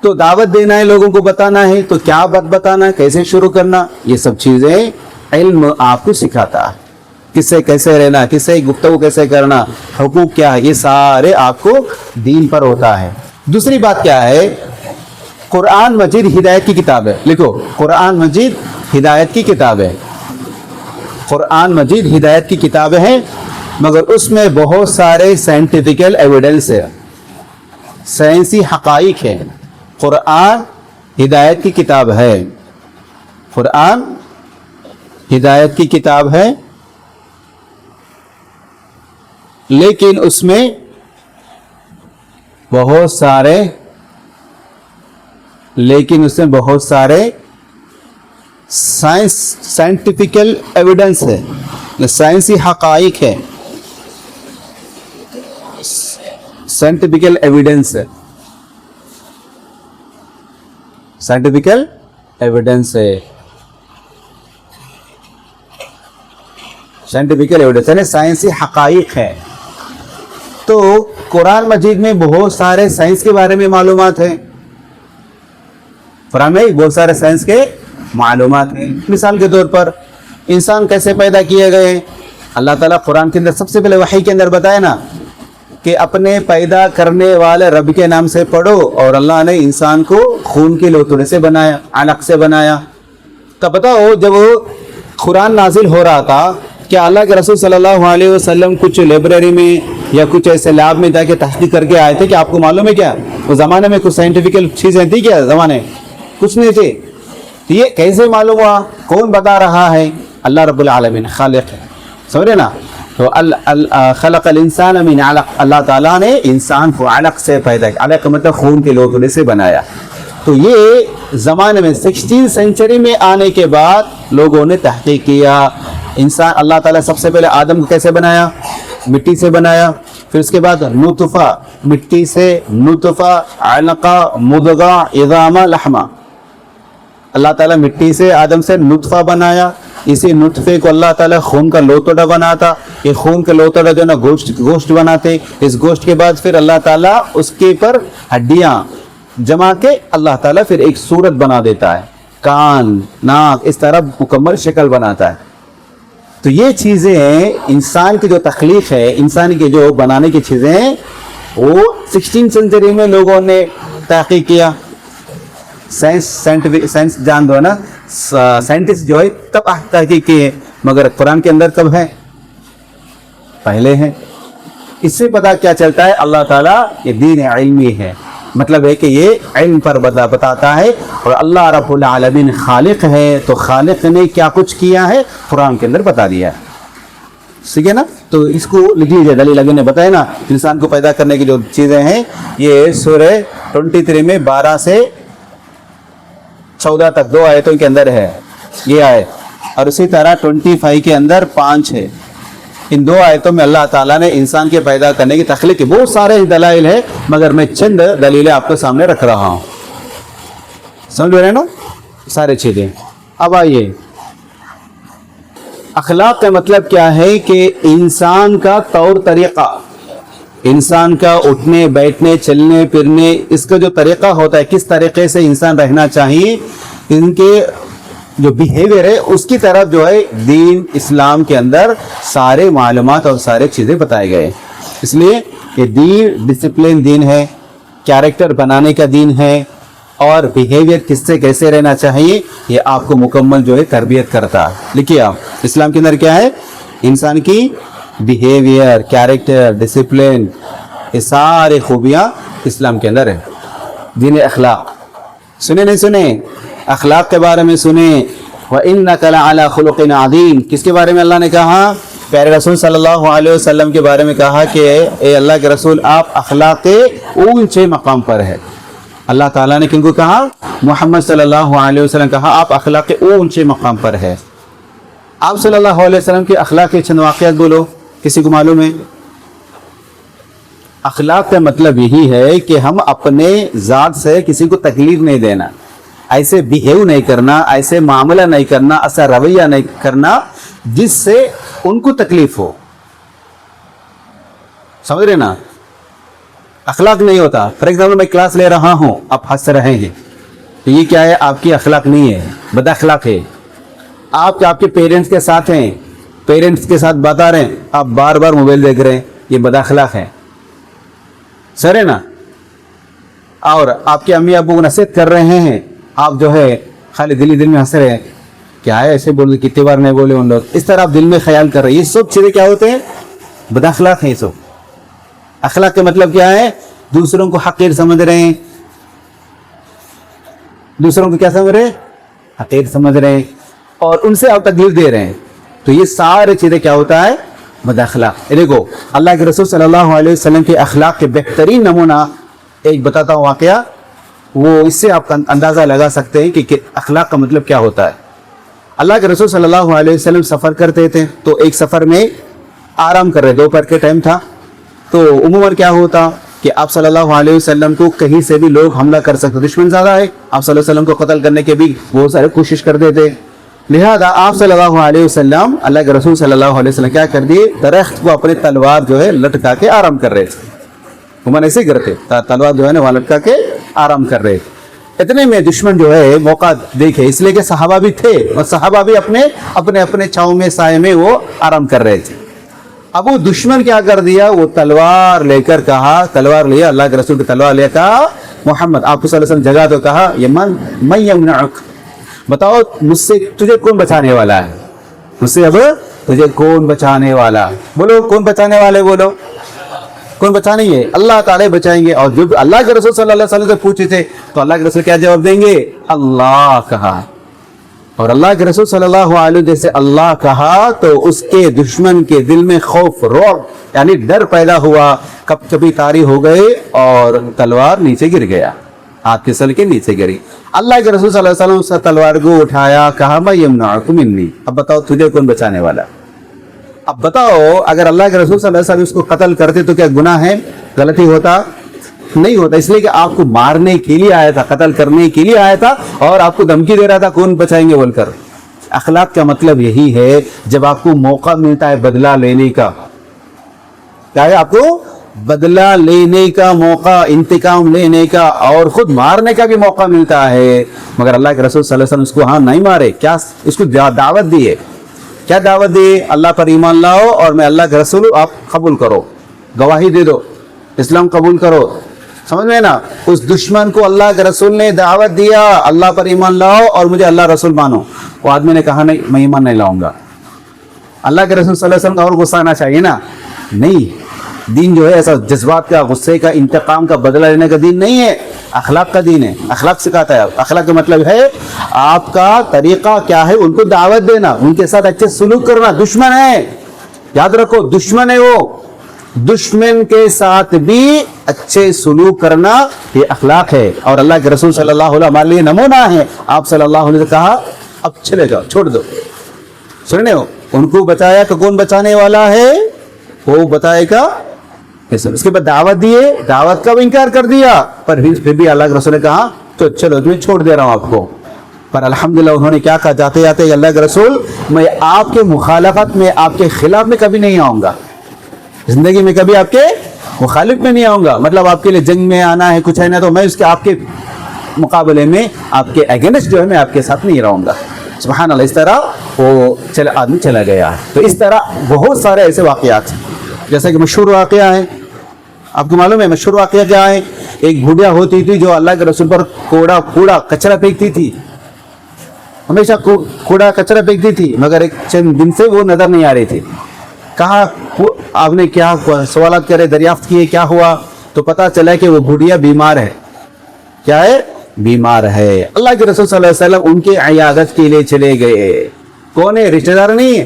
تو دعوت دینا ہے, لوگوں کو بتانا ہے, تو کیا بات بتانا ہے, کیسے شروع کرنا, یہ سب چیزیں علم آپ کو سکھاتا ہے. کس سے کیسے رہنا, کس سے گفتگو کیسے کرنا, حقوق کیا ہے, یہ سارے آپ کو دین پر ہوتا ہے. دوسری بات کیا ہے, قرآن مجید ہدایت کی کتاب ہے. لکھو, قرآن مجید ہدایت کی کتاب ہے. قرآن مجید ہدایت کی کتاب ہے, مگر اس میں بہت سارے سائنٹیفیکل ایویڈنس ہے, سائنسی حقائق ہے. قرآن ہدایت کی کتاب ہے, قرآن ہدایت کی کتاب ہے, لیکن اس میں بہت سارے سائنٹیفیکل ایویڈنس ہے, سائنسی حقائق ہے, سائنٹیفیکل ایویڈنس ہے, سائنٹیفیکل ایویڈنس ہے, سائنٹیفیکل ایویڈنس یعنی سائنسی حقائق ہے. تو قرآن مجید میں بہت سارے سائنس کے بارے میں معلومات ہیں, قرآن میں بہت سارے سائنس کے معلومات ہیں. مثال کے طور پر انسان کیسے پیدا کیے گئے, اللہ تعالیٰ قرآن کے اندر سب سے پہلے وحی کے اندر بتایا نا کہ اپنے پیدا کرنے والے رب کے نام سے پڑھو, اور اللہ نے انسان کو خون کے لوتڑے سے بنایا, علق سے بنایا. تو پتہ ہو جب قرآن نازل ہو رہا تھا, کیا اللہ کے رسول صلی اللہ علیہ وسلم کچھ لائبریری میں یا کچھ ایسے لیب میں جا کے تحقیق کر کے آئے تھے کہ آپ کو معلوم ہے کیا اس زمانے میں کچھ سائنٹیفیکل چیزیں تھی کیا زمانے کچھ نہیں تھی؟ تو یہ کیسے معلوم ہوا, کون بتا رہا ہے؟ اللہ رب العالمین خالق ہے, سمجھے نا. تو خلق الانسان من علق, اللہ تعالیٰ نے انسان کو علق سے پیدا کیا, علق مطلب خون کے لوتڑے سے بنایا. تو یہ زمانے میں 16 سینچری میں آنے کے بعد لوگوں نے تحقیق کیا. انسان اللہ تعالیٰ سب سے پہلے آدم کو کیسے بنایا؟ مٹی سے بنایا. پھر اس کے بعد نطفہ, مٹی سے نطفہ, علقہ, مضغہ, عظامہ, لحمہ. اللہ تعالیٰ مٹی سے آدم سے نطفہ بنایا. اسی نطفے کو اللہ تعالیٰ خون کا لوتڑا بناتا. یہ خون کا لوتڑا جو ہے نا گوشت بناتے. اس گوشت کے بعد پھر اللہ تعالیٰ اس کے پر ہڈیاں جما کے اللہ تعالیٰ پھر ایک صورت بنا دیتا ہے, کان, ناک, اس طرح مکمل شکل بناتا ہے. تو یہ چیزیں انسان کی جو تخلیق ہے, انسان کے جو بنانے کی چیزیں ہیں, وہ 16 سینچری میں لوگوں نے تحقیق کیا. سائنس جان دو نا, سائنٹسٹ جو ہے تب تحقیق کیے, مگر قرآن کے اندر کب ہے؟ پہلے ہیں. اس سے پتہ کیا چلتا ہے, اللہ تعالیٰ یہ دین علمی ہے, مطلب ہے کہ یہ علم پر بتاتا ہے, اور اللہ رب العالمین خالق ہے, تو خالق نے کیا کچھ کیا ہے قرآن کے اندر بتا دیا ہے. ٹھیک ہے نا. تو اس کو لکھ لیجیے, دلیل اگے نے بتایا نا انسان کو پیدا کرنے کی جو چیزیں ہیں, یہ سورہ 23 میں 12 سے 14 تک 2 آیتوں کے اندر ہے یہ آیت, اور اسی طرح 25 کے اندر 5 ہے. ان 2 آیتوں میں اللہ تعالیٰ نے انسان کے پیدا کرنے کی تخلیق کی بہت سارے دلائل ہیں, مگر میں چند دلیلیں آپ کے سامنے رکھ رہا ہوں. سمجھ رہے نا سارے چیزیں. اب آئیے, اخلاق کا مطلب کیا ہے کہ انسان کا طور طریقہ, انسان کا اٹھنے بیٹھنے چلنے پھرنے, اس کا جو طریقہ ہوتا ہے, کس طریقے سے انسان رہنا چاہیے, ان کے جو بیہیویئر ہے اس کی طرف جو ہے دین اسلام کے اندر سارے معلومات اور سارے چیزیں بتائے گئے. اس لیے یہ دین ڈسپلن دین ہے, کیریکٹر بنانے کا دین ہے, اور بیہیویئر کس سے کیسے رہنا چاہیے یہ آپ کو مکمل جو ہے تربیت کرتا ہے. لکھیے آپ, اسلام کے اندر کیا ہے, انسان کی بیہیویئر, کیریکٹر, ڈسپلن, یہ سارے خوبیاں اسلام کے اندر ہے. دین اخلاق سنے نہیں سنے, اخلاق کے بارے میں سنیں. وَإِنَّكَ لَعَلَىٰ خُلُقٍ عَظِيمٍ, کس کے بارے میں اللہ نے کہا؟ پیارے رسول صلی اللہ علیہ وسلم کے بارے میں کہا کہ اے اللہ کے رسول آپ اخلاق کے اونچے مقام پر ہے. اللہ تعالیٰ نے کن کو کہا؟ محمد صلی اللہ علیہ وسلم کہا آپ اخلاق کے اونچے مقام پر ہے. آپ صلی اللہ علیہ وسلم کے اخلاق کے چند واقعات بولو, کسی کو معلوم ہے؟ اخلاق کا مطلب یہی ہے کہ ہم اپنے ذات سے کسی کو تکلیف نہیں دینا, ایسے بیہیو نہیں کرنا, ایسے معاملہ نہیں کرنا, ایسا رویہ نہیں کرنا جس سے ان کو تکلیف ہو. سمجھ رہے نا, اخلاق نہیں ہوتا. فار ایگزامپل میں کلاس لے رہا ہوں, آپ ہنس رہے ہیں, تو یہ کیا ہے؟ آپ کی اخلاق نہیں ہے, بد اخلاق ہے. آپ کے پیرنٹس کے ساتھ ہیں, پیرنٹس کے ساتھ بتا رہے ہیں، آپ بار بار موبائل دیکھ رہے ہیں، یہ بد اخلاق ہے، سر ہے نا. اور آپ کے امی ابو کو نصیحت کر رہے ہیں، آپ جو ہے خالی دل میں ہنس رہے ہیں، کیا ہے ایسے بول کتنی بار نہیں بولے ان لوگ، اس طرح آپ دل میں خیال کر رہے ہیں. یہ سب چیزیں کیا ہوتے ہیں؟ بد اخلاق ہیں. یہ سب اخلاق کا مطلب کیا ہے؟ دوسروں کو حقیر سمجھ رہے ہیں، دوسروں کو کیا سمجھ رہے ہیں؟ حقیر سمجھ رہے ہیں، اور ان سے آپ تکلیف دے رہے ہیں. تو یہ سارے چیزیں کیا ہوتا ہے؟ بد اخلاق. دیکھو اللہ کے رسول صلی اللہ علیہ وسلم کے اخلاق کے بہترین نمونہ ایک بتاتا ہوں واقعہ، وہ اس سے آپ اندازہ لگا سکتے ہیں کہ اخلاق کا مطلب کیا ہوتا ہے. اللہ کے رسول صلی اللہ علیہ وسلم سفر کرتے تھے، تو ایک سفر میں آرام کر رہے، دوپہر کے ٹائم تھا. تو عموماً کیا ہوتا کہ آپ صلی اللہ علیہ وسلم کو کہیں سے بھی لوگ حملہ کر سکتے، دشمن زیادہ ہے، آپ صلی اللہ علیہ وسلم کو قتل کرنے کے بھی بہت سارے کوشش کرتے تھے. لہذا آپ صلی اللہ علیہ وسلم، اللہ کے رسول صلی اللہ علیہ وسلم کیا کر دیے؟ درخت کو اپنے تلوار جو ہے لٹکا کے آرام کر رہے تھے. عموماً ایسے کرتے، تلوار جو ہے نا وہاں لٹکا کے آرام کر رہے تھے. اتنے میں دشمن جو ہے موقع دیکھے، اس لیے کہ صحابہ بھی تھے اور صحابہ بھی اپنے چھاؤں میں سائے میں وہ آرام کر رہے تھے. اب وہ دشمن کیا کر دیا؟ وہ تلوار لے کر کہا، تلوار لیا، اللہ کے رسول کی تلوار لے کہا محمد، آپ صلی اللہ علیہ وسلم جگہ تو کہا یہ من یمنعک، بتاؤ مجھ سے تجھے کون بچانے والا ہے؟ مجھ سے اب تجھے کون بچانے والا؟ بولو کون بچانے والے؟ بولو کون بچانے گے؟ اللہ تعالیٰ بچائیں گے. اور جب اللہ کے رسول صلی اللہ علیہ وسلم سے پوچھے تھے تو اللہ کے رسول کیا جواب دیں گے؟ اللہ کہا. اور اللہ کے رسول صلی اللہ علیہ وسلم جیسے اللہ کہا تو اس کے دشمن کے دل میں خوف، رعب یعنی ڈر پیدا ہوا، کب کبھی طاری ہو گئے اور تلوار نیچے گر گیا، ہاتھ پھسل کے نیچے گری. اللہ کے رسول صلی اللہ علیہ وسلم اس تلوار کو اٹھایا، کہا میں یمنعک منی، اب بتاؤ تجھے کون بچانے والا؟ اب بتاؤ اگر اللہ کے رسول صلی اللہ علیہ وسلم اس کو قتل کرتے تو کیا گناہ ہے؟ غلطی ہوتا؟ نہیں ہوتا. اس لیے کہ آپ کو مارنے کے لیے آیا تھا، قتل کرنے کے لیے آیا تھا، اور آپ کو دھمکی دے رہا تھا کون بچائیں گے بول کر. اخلاق کا مطلب یہی ہے، جب آپ کو موقع ملتا ہے بدلہ لینے کا، کیا ہے؟ آپ کو بدلہ لینے کا موقع، انتقام لینے کا، اور خود مارنے کا بھی موقع ملتا ہے. مگر اللہ کے رسول صلی اللہ علیہ وسلم اس کو ہاں نہیں مارے، کیا اس کو دعوت دیے. کیا دعوت دی؟ اللہ پر ایمان لاؤ اور میں اللہ کا رسول ہوں، آپ قبول کرو، گواہی دے دو، اسلام قبول کرو. سمجھ میں نا؟ اس دشمن کو اللہ کے رسول نے دعوت دیا، اللہ پر ایمان لاؤ اور مجھے اللہ رسول مانو. وہ آدمی نے کہا نہیں، میں ایمان نہیں لاؤں گا. اللہ کے رسول صلی اللہ علیہ وسلم کا اور غصہ آنا چاہیے نا؟ نہیں. دین جو ہے ایسا جذبات کا، غصے کا، انتقام کا، بدلہ لینے کا دین نہیں ہے، اخلاق کا دین ہے. اخلاق سکھاتا ہے. اخلاق کا مطلب ہے آپ کا طریقہ کیا ہے، ان کو دعوت دینا، ان کے ساتھ اچھے سلوک کرنا. دشمن ہے، یاد رکھو دشمن ہے، وہ دشمن کے ساتھ بھی اچھے سلوک کرنا یہ اخلاق ہے. اور اللہ کے رسول صلی اللہ علیہ وسلم ہمارے لیے نمونہ ہے. آپ صلی اللہ علیہ وسلم نے کہا اب چلے جاؤ، چھوڑ دو. سننے ہو، ان کو بتایا کہ کون بچانے والا ہے، وہ بتائے گا. اس کے بعد دعوت دیے، دعوت کا بھی انکار کر دیا، پر پھر بھی اللہ کے رسول نے کہا تو چلو تمہیں چھوڑ دے رہا ہوں آپ کو. پر الحمدللہ انہوں نے کیا کہا جاتے جاتے، اللہ کے رسول میں آپ کے مخالفت میں، آپ کے خلاف میں کبھی نہیں آؤں گا، زندگی میں کبھی آپ کے مخالف میں نہیں آؤں گا. مطلب آپ کے لیے جنگ میں آنا ہے، کچھ ہے نا، تو میں اس کے آپ کے مقابلے میں، آپ کے اگینسٹ جو ہے میں آپ کے ساتھ نہیں رہوں گا. سبحان اللہ. اس طرح وہ آدمی چلا گیا. تو اس طرح بہت سارے ایسے واقعات ہیں. جیسا کہ مشہور واقعہ ہے، آپ کو معلوم ہے مشہور واقعہ کیا ہے؟ ایک بھوڑیا ہوتی تھی جو اللہ کے رسول پر کوڑا کچرا پھینکتی تھی، ہمیشہ کوڑا کچرا پھینکتی تھی، مگر ایک چند دن سے وہ نظر نہیں آ رہی تھی. کہا آپ نے کیا سوالات کرے، دریافت کیے کیا ہوا، تو پتا چلا کہ وہ بھوڑیا بیمار ہے. کیا ہے؟ بیمار ہے. اللہ کے رسول صلی اللہ علیہ وسلم ان کے عیادت کے لیے چلے گئے. کون ہے؟ رشتہ دار نہیں ہے،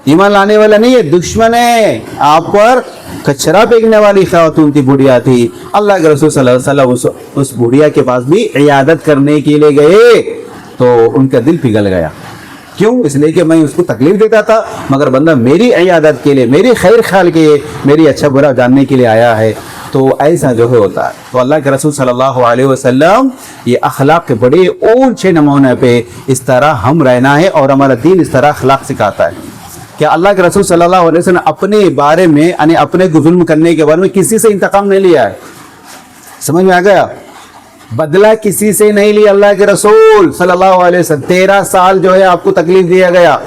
ایمان لانے والا نہیں ہے، دشمن ہے. آپ پر کچرا پھینکنے والی خاتون تھی، بڑھیا تھی. اللہ کے رسول صلی اللہ علیہ وسلم اس بڑھیا کے پاس بھی عیادت کرنے کے لیے گئے تو ان کا دل پگھل گیا. کیوں؟ اس لیے کہ میں اس کو تکلیف دیتا تھا، مگر بندہ میری عیادت کے لیے، میری خیر خیال کے لیے، میری اچھا برا جاننے کے لیے آیا ہے. تو ایسا جو ہے ہوتا ہے. تو اللہ کے رسول صلی اللہ علیہ وسلم یہ اخلاق کے بڑے اونچے نمونے پہ اس طرح ہم رہنا ہے، اور ہمارا دین اس طرح اخلاق سکھاتا ہے. کہ اللہ کے رسول صلی اللہ علیہ وسلم اپنے بارے میں، یعنی اپنے ظلم کرنے کے بارے میں کسی سے انتقام نہیں لیا ہے. سمجھ میں آ گیا؟ بدلہ کسی سے نہیں لیا اللہ کے رسول صلی اللہ علیہ وسلم. 13 سال جو ہے آپ کو تکلیف دیا گیا،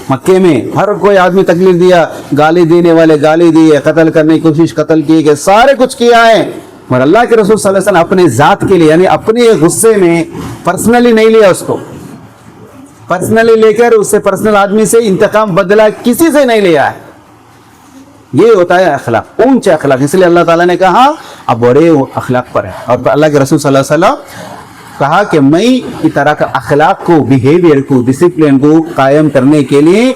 مکے میں ہر کوئی آدمی تکلیف دیا, گالی دینے والے گالی دیے, قتل کرنے کی کوشش قتل کی گئے, سارے کچھ کیا ہے, مگر اللہ کے رسول صلی اللہ علیہ وسلم اپنے ذات کے لیے یعنی اپنے غصے میں پرسنلی نہیں لیا, اس کو پرسنلی لے کر اس سے پرسنل آدمی سے انتقام بدلا کسی سے نہیں لیا ہے. یہ ہوتا ہے اخلاق, اونچے اخلاق. اس لیے اللہ تعالیٰ نے کہا اب بڑے اخلاق پر ہے, اور اللہ کے رسول صلی اللہ علیہ وسلم کہا کہ میں اس طرح کا اخلاق کو, بیہیویئر کو, ڈسپلن کو قائم کرنے کے لیے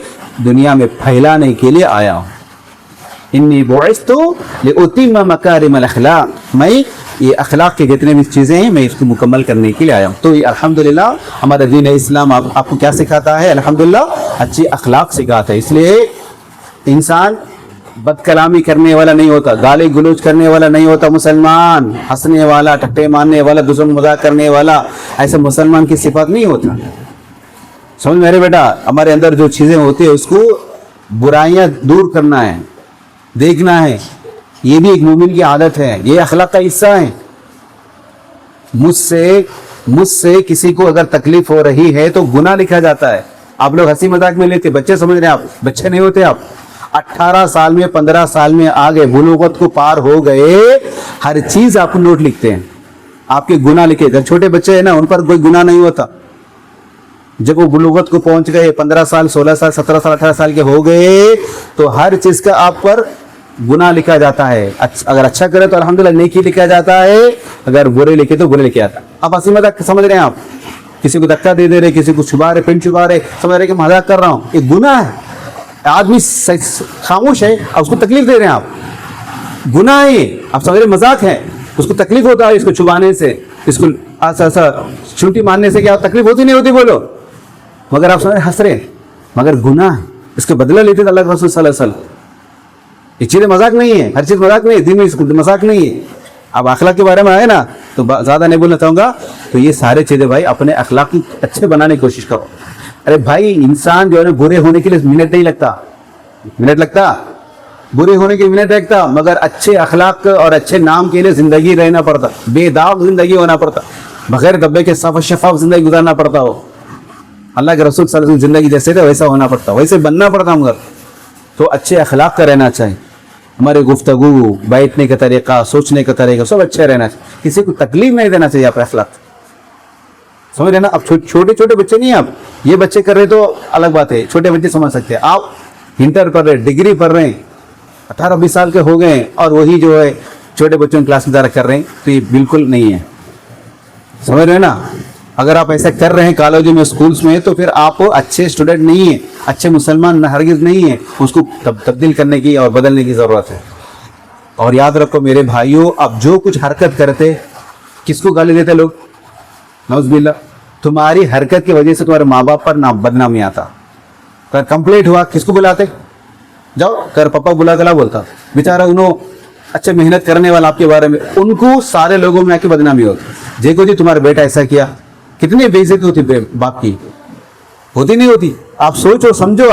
دنیا میں پھیلانے کے لیے آیا ہوں. انی بعثت لأتم مکارم الاخلاق, میں یہ اخلاق کے جتنے بھی چیزیں ہیں میں اس کو مکمل کرنے کے لیے آیا ہوں. تو یہ الحمدللہ ہمارا دین اسلام آپ کو کیا سکھاتا ہے؟ الحمدللہ اچھی اخلاق سکھاتا ہے. اس لیے انسان بد کلامی کرنے والا نہیں ہوتا, گالی گلوچ کرنے والا نہیں ہوتا مسلمان, ہنسنے والا, ٹھٹے مارنے والا, دشمن مذاق کرنے والا, ایسا مسلمان کی صفات نہیں ہوتا. سمجھ میرے بیٹا, ہمارے اندر جو چیزیں ہوتی ہیں اس کو برائیاں دور کرنا ہے, دیکھنا ہے, یہ بھی ایک مومن کی عادت ہے, یہ اخلاق کا حصہ ہے. مجھ سے کسی کو اگر تکلیف ہو رہی ہے تو گناہ لکھا جاتا ہے. آپ لوگ ہنسی مذاق میں لیتے, بچے سمجھ رہے ہیں, آپ بچے نہیں ہوتے. آپ 18 سال میں 15 سال میں آگے بلوغت کو پار ہو گئے, ہر چیز آپ نوٹ لکھتے ہیں, آپ کے گناہ لکھے. جب چھوٹے بچے ہیں نا ان پر کوئی گناہ نہیں ہوتا, جب وہ بلوغت کو پہنچ گئے 15 سال 16 سال 17 سال 18 سال کے ہو گئے تو ہر چیز کا آپ پر گناہ لکھا جاتا ہے. اگر اچھا کرے تو الحمدللہ نیکی لکھا جاتا ہے, اگر برے لکھے تو برے لکھا جاتا ہے. اب ہنسی مذاق سمجھ رہے ہیں آپ, کسی کو دھکا دے رہے, کسی کو چھپا رہے, پین چھپا رہے, سمجھ رہے کہ مذاق کر رہا ہوں, یہ گناہ ہے. آدمی خاموش ہے, اب اس کو تکلیف دے رہے ہیں آپ, گناہ ہے. آپ سمجھ رہے مذاق ہے, اس کو تکلیف ہوتا ہے اس کو چھپانے سے, اس کو ایسا چھوٹی مارنے سے. کیا تکلیف ہوتی نہیں ہوتی بولو, مگر آپ سمجھ رہے ہنس رہے, مگر گناہ ہے. اس کا بدلہ لیتے تھے اللہ کے رسول صلی اللہ علیہ وسلم. یہ چیزیں مذاق نہیں ہے, ہر چیز مذاق نہیں ہے, دین میں مذاق نہیں ہے. اب اخلاق کے بارے میں آئے نا تو زیادہ نہیں بولنا چاہوں گا. تو یہ سارے چیزیں بھائی اپنے اخلاق کی اچھے بنانے کی کوشش کرو. ارے بھائی انسان جو ہے نا برے ہونے کے لیے منٹ نہیں لگتا, منٹ لگتا برے ہونے کے منٹ لگتا, مگر اچھے اخلاق اور اچھے نام کے لیے زندگی رہنا پڑتا, بے داغ زندگی ہونا پڑتا, بغیر دبے کے صاف و شفاف زندگی گزارنا پڑتا ہو. اللہ کے رسول صلی اللہ علیہ وسلم زندگی جیسے تھے ویسا ہونا پڑتا, ویسے بننا پڑتا. مگر تو اچھے اخلاق کا رہنا چاہیے. ہمارے گفتگو, بیٹھنے کا طریقہ, سوچنے کا طریقہ سب اچھا رہنا چاہیے. کسی کو تکلیف نہیں دینا چاہیے. آپ اخلاق سمجھ رہے نا. اب چھوٹے چھوٹے بچے نہیں, آپ یہ بچے کر رہے تو الگ بات ہے, چھوٹے بچے سمجھ سکتے ہیں. آپ انٹر پڑھ رہے, ڈگری پڑھ رہے ہیں, 18-20 سال کے ہو گئے اور وہی جو ہے چھوٹے بچوں کی کلاس میں دارہ کر رہے ہیں, تو یہ بالکل نہیں ہے. سمجھ رہے نا. اگر آپ ایسا کر رہے ہیں کالجوں میں, اسکولس میں, تو پھر آپ اچھے اسٹوڈنٹ نہیں ہیں, اچھے مسلمان ہرگز نہیں ہیں. اس کو تبدیل کرنے کی اور بدلنے کی ضرورت ہے. اور یاد رکھو میرے بھائیوں, اب جو کچھ حرکت کرتے, کس کو گالی دیتے لوگ؟ نعوذ باللہ. تمہاری حرکت کی وجہ سے تمہارے ماں باپ پر بدنامی آتا. اگر کمپلیٹ ہوا کس کو بلاتے؟ جاؤ کر پپا بلا کلا بولتا. بیچارہ انہوں اچھے محنت کرنے والا آپ کے بارے میں, ان کو سارے لوگوں میں آ کے بدنامی ہوتی. دیکھو جی تمہارا بیٹا ایسا کیا, کتنی بے عزتی ہوتی باپ کی, ہوتی نہیں ہوتی؟ آپ سوچو سمجھو.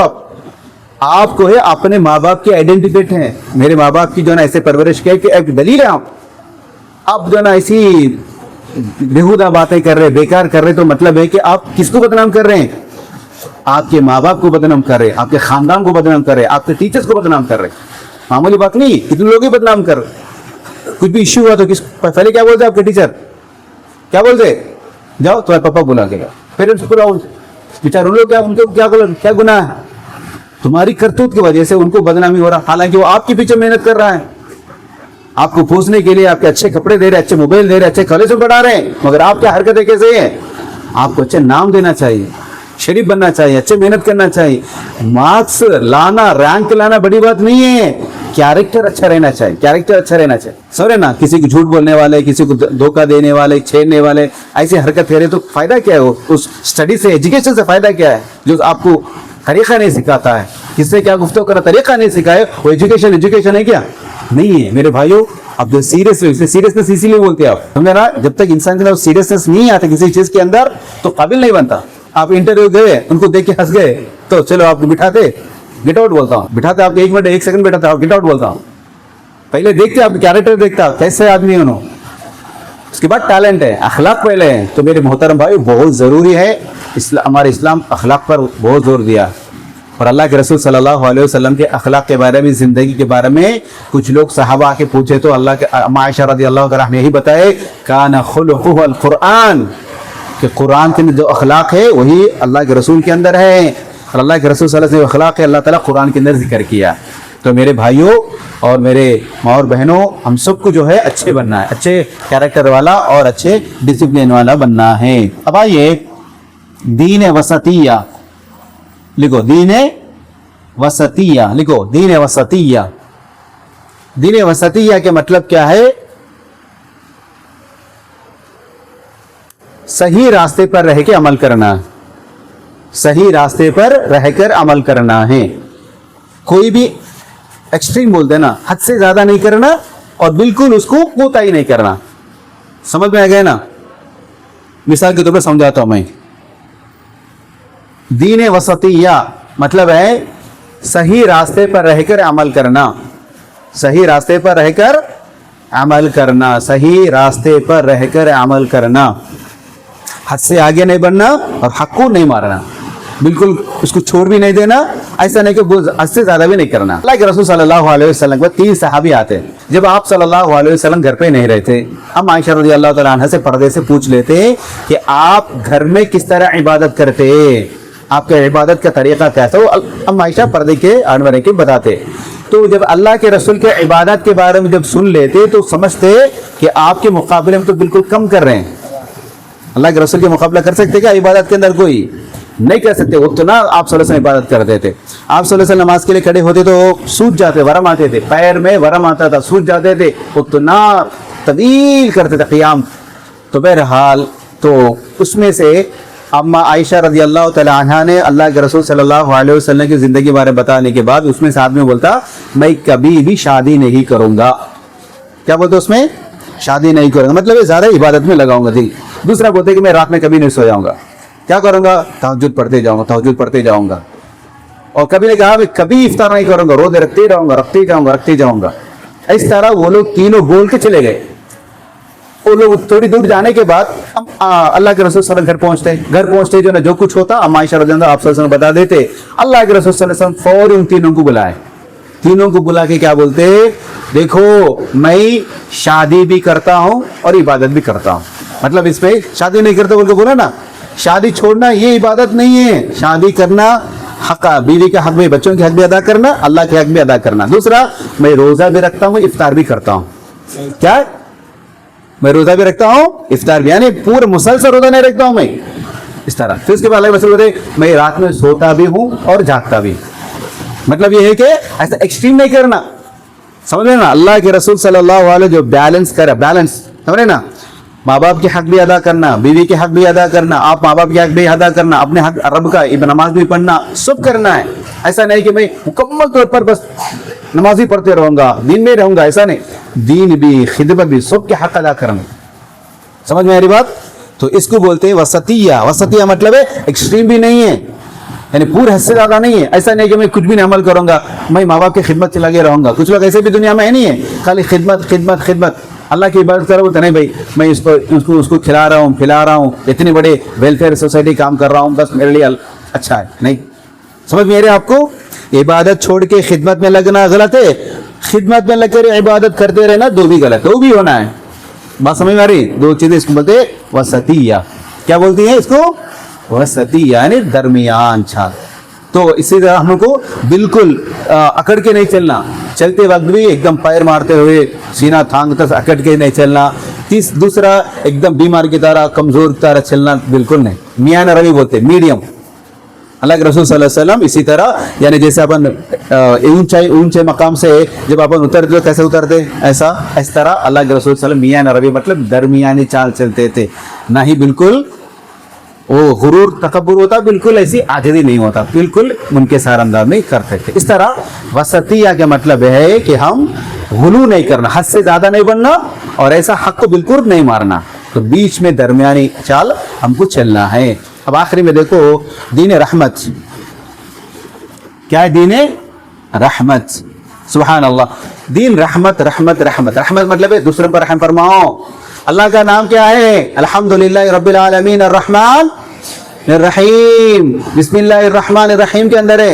آپ کو ہے اپنے ماں باپ کی آئیڈینٹیفیٹ ہے. میرے ماں باپ کی جو ہے نا ایسے پرورش کیا کہ ایک دلیل ہے. آپ جو ہے نا ایسی بےہودہ باتیں کر رہے, بیکار کر رہے, تو مطلب ہے کہ آپ کس کو بدنام کر رہے ہیں؟ آپ کے ماں باپ کو بدنام کر رہے, آپ کے خاندان کو بدنام کر رہے, آپ کے ٹیچرز کو بدنام کر رہے. معمولی بات نہیں, کتنے لوگ ہی بدنام کر رہے. کچھ بھی ایشو ہوا تو پہلے کیا بولتے آپ کے ٹیچر؟ کیا بولتے؟ جاؤ تمہارے پاپا بلا کے, پیرنٹس کو لاؤ. بیچارے ان لوگ ان کو کیا گناہ ہے؟ تمہاری کرتوت کی وجہ سے ان کو بدنامی ہو رہا, حالانکہ وہ آپ کے پیچھے محنت کر رہا ہے, آپ کو پوچھنے کے لیے آپ کے اچھے کپڑے دے رہے, اچھے موبائل دے رہے, اچھے کالج میں پڑھا رہے ہیں, مگر آپ کی حرکتیں کیسے ہیں؟ آپ کو اچھے نام دینا چاہیے, شریف بننا چاہیے, اچھے محنت کرنا چاہیے. مارکس لانا, رینک لانا بڑی بات نہیں ہے, کیریکٹر اچھا رہنا چاہیے, کیریکٹر اچھا رہنا چاہیے. سمجھے نا. کسی کو جھوٹ بولنے والے, کسی کو دھوکہ دینے والے, چھیڑنے والے, ایسی حرکت کرے تو فائدہ کیا ہے؟ اس اسٹڈی سے, ایجوکیشن سے فائدہ کیا ہے جو آپ کو طریقہ نہیں سکھاتا ہے؟ کس سے کیا گفتگو کرنا طریقہ نہیں سکھائے, وہ ایجوکیشن ہے کیا؟ نہیں ہے میرے بھائیوں. اب جو سیریسنس اسی لیے بولتے ہیں آپ, سمجھے نا. جب تک انسان کے اندر سیریسنس نہیں آتا کسی چیز کے اندر تو قابل نہیں بنتا. آپ انٹرویو گئے, ان کو دیکھ کے ہنس گئے, تو چلو آپ کو بٹھاتے, گیٹ آؤٹ بولتا ہوں, بٹھاتے آپ کو 1 منٹ 1 سیکنڈ بیٹھاتے, آپ گیٹ آؤٹ بولتا ہوں. پہلے دیکھتے آپ کیریکٹر دیکھتا, کیسے آدمی ہے انہوں, اس کے بعد ٹیلنٹ ہے, اخلاق پہلے ہے. تو میرے محترم بھائی بہت ضروری ہے, ہمارے اسلام اخلاق پر بہت زور دیا. اور اللہ کے رسول صلی اللہ علیہ وسلم کے اخلاق کے بارے میں، زندگی کے بارے میں کچھ لوگ صحابہ آ کے پوچھے تو اللہ کے عائشہ رضی اللہ تعالیٰ عنہ نے یہی بتائے کان خلقہ القرآن، کہ قرآن کے جو اخلاق ہے وہی اللہ کے رسول کے اندر ہے، اور اللہ کے رسول صلی اللہ علیہ وسلم اخلاق ہے اللہ تعالیٰ قرآن کے اندر ذکر کیا۔ تو میرے بھائیوں اور میرے ماں اور بہنوں، ہم سب کو جو ہے اچھے بننا ہے، اچھے کیریکٹر والا اور اچھے ڈسپلن والا بننا ہے۔ اب آئیے دین وسطیہ لکھو، دین وسطیہ لکھو، دین وسطیہ۔ دین وسطیہ کے مطلب کیا ہے؟ صحیح راستے پر رہ کے عمل کرنا، صحیح راستے پر رہ کر عمل کرنا ہے۔ کوئی بھی ایکسٹریم بول دینا، حد سے زیادہ نہیں کرنا اور بالکل اس کو کوتاہی نہیں کرنا۔ سمجھ میں آ گیا نا؟ مثال کے طور پر سمجھاتا ہوں میں۔ دین وسطیہ مطلب ہے صحیح راستے پر رہ کر عمل کرنا، صحیح راستے پر رہ کر عمل کرنا، صحیح راستے پر رہ کر عمل کرنا، حد سے آگے نہیں بڑھنا اور حق کو نہیں مارنا، بالکل اس کو چھوڑ بھی نہیں دینا، ایسا نہیں کہ حد سے زیادہ بھی نہیں کرنا۔ اللہ کے رسول صلی اللہ علیہ وسلم کے 3 صحابی آتے، جب آپ صلی اللہ علیہ وسلم گھر پہ نہیں رہتے، ہم عائشہ رضی اللہ تعالیٰ عنہ سے پردے سے پوچھ لیتے کہ آپ گھر میں کس طرح عبادت کرتے، آپ کے عبادت کا طریقہ کیسا؟ ہم عائشہ پردے کے آنورے کے بتاتے۔ تو جب اللہ کے رسول کے عبادت کے بارے میں جب سن لیتے تو سمجھتے کہ آپ کے مقابلے میں تو بالکل کم کر رہے ہیں۔ اللہ کے رسول کے مقابلہ کر سکتے کیا عبادت کے اندر؟ کوئی نہیں کر سکتے۔ اتنا آپ صلی اللہ علیہ وسلم عبادت کرتے تھے۔ آپ صلی اللہ علیہ وسلم نماز کے لیے کھڑے ہوتے تو سوج جاتے، ورم آتے تھے، پیر میں ورم آتا تھا، سوج جاتے تھے، اتنا طویل کرتے تھے قیام۔ تو بہرحال تو اس میں سے اما عائشہ رضی اللہ تعالیٰ عنہ نے اللہ کے رسول صلی اللہ علیہ وسلم کی زندگی کے بارے میں بتانے کے بعد اس میں سے آدمی بولتا میں کبھی بھی شادی نہیں کروں گا۔ کیا بولتے اس میں؟ شادی نہیں کروں گا، مطلب زیادہ عبادت میں لگاؤں گا۔ ٹھیک۔ دوسرا بولتے کہ میں رات میں کبھی نہیں سو جاؤں گا، کیا کروں گا؟ تہجد پڑھتے جاؤں گا، تہجد پڑھتے جاؤں گا۔ اور کبھی نے کہا میں کبھی افطار نہیں کروں گا، روزے رکھتے رہوں گا، رکھتے جاؤں گا، رکھتے جاؤں گا۔ اس طرح وہ لوگ تینوں بول کے چلے گئے۔ وہ لوگ تھوڑی دور جانے کے بعد اللہ کے رسول صلی اللہ علیہ وسلم گھر پہنچتے جو نا جو کچھ ہوتا اما عائشہ رضی اللہ عنہا آپ صلی اللہ علیہ وسلم بتا دیتے۔ اللہ کے رسول صلی اللہ علیہ وسلم فوری ان تینوں کو بلائے، تینوں کو بلا کے کیا بولتے؟ دیکھو میں شادی بھی کرتا ہوں اور عبادت بھی کرتا ہوں۔ مطلب اس پہ شادی نہیں کرتا بول کے بولا نا، شادی چھوڑنا یہ عبادت نہیں ہے، شادی کرنا حق، بیوی کا حق بھی، بچوں کے حق بھی ادا کرنا، اللہ کے حق بھی ادا کرنا۔ دوسرا میں روزہ بھی رکھتا ہوں، افطار بھی کرتا ہوں۔ کیا؟ میں روزہ بھی رکھتا ہوں، افطار بھی، یعنی پورا مسلسل روزہ نہیں رکھتا ہوں میں اس طرح۔ پھر اس کے بعد اللہ کے رسول بولتے میں رات میں سوتا بھی ہوں اور جاگتا بھی۔ مطلب یہ ہے کہ ایسا ایکسٹریم نہیں کرنا، سمجھ رہے نا؟ اللہ کے رسول صلی اللہ علیہ وسلم جو بیلنس کرا، بیلنس سمجھ رہے نا؟ ماں باپ کے حق بھی ادا کرنا، بیوی کے حق بھی ادا کرنا، آپ ماں باپ کے حق بھی ادا کرنا، اپنے حق رب کا نماز بھی پڑھنا، سب کرنا ہے۔ ایسا نہیں کہ میں مکمل طور پر بس نماز ہی پڑھتے رہوں گا، دین میں رہوں گا، ایسا نہیں۔ دین بھی، خدمت بھی، سب کے حق ادا کرنا۔ سمجھ میں آ رہی بات؟ تو اس کو بولتے ہیں وسطیہ۔ وسطیہ مطلب ہے ایکسٹریم بھی نہیں ہے، یعنی پورے حد سے زیادہ نہیں ہے۔ ایسا نہیں کہ میں کچھ بھی نہیں عمل کروں گا، میں ماں باپ کی خدمت سے لگے رہوں گا۔ کچھ لوگ ایسے بھی دنیا میں ہے نہیں ہے، خالی خدمت خدمت خدمت، اللہ کی عبادت کرو بولتے نہیں بھائی میں اس کو کھلا رہا ہوں، پھلا رہا ہوں، اتنی بڑے ویلفیئر سوسائٹی کام کر رہا ہوں، بس میرے لیے اچھا ہے۔ نہیں، سمجھ میں آ رہے آپ کو؟ عبادت چھوڑ کے خدمت میں لگنا غلط ہے، خدمت میں لگ کر عبادت کرتے رہنا دو بھی غلط ہے، وہ بھی ہونا ہے۔ بات سمجھ میں آ رہی؟ دو چیزیں اس کو بولتے ہیں وسطیہ۔ کیا بولتی ہیں اس کو؟ وسطیہ، یعنی درمیان چھال۔ تو اسی طرح ہم کو بالکل اکڑ کے نہیں چلنا، چلتے وقت بھی ایک دم پیر مارتے ہوئے سینہ تھانگ تک اکڑ کے نہیں چلنا۔ دوسرا ایک دم بیمار کی طرح، کمزور کی طرح چلنا بالکل نہیں، میاں روی بولتے، میڈیم۔ اللہ کے رسول صلی اللہ علیہ وسلم اسی طرح، یعنی جیسے اپن اونچے مقام سے جب اپن اترتے کیسے اترتے، ایسا اس طرح اللہ کے رسول صلی اللہ علیہ وسلم میاں روی مطلب درمیانی چال چلتے تھے، نہ ہی بالکل وہ غرور تکبر ہوتا، بالکل ایسی عاجزی نہیں ہوتا، بالکل منکسار انداز نہیں کرتے تھے۔ اس طرح وسطیہ کا مطلب ہے کہ ہم غلو نہیں کرنا، حد سے زیادہ نہیں بننا اور ایسا حق کو بالکل نہیں مارنا، تو بیچ میں درمیانی چال ہم کو چلنا ہے۔ اب آخری میں دیکھو دین رحمت کیا ہے؟ دین رحمت، سبحان اللہ، دین رحمت رحمت رحمت رحمت مطلب ہے دوسروں پر رحم فرماؤ۔ اللہ کا نام کیا ہے؟ الحمدللہ رب العالمین الرحمن الرحیم۔ بسم اللہ الرحمن الرحیم کے اندر ہے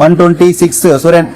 126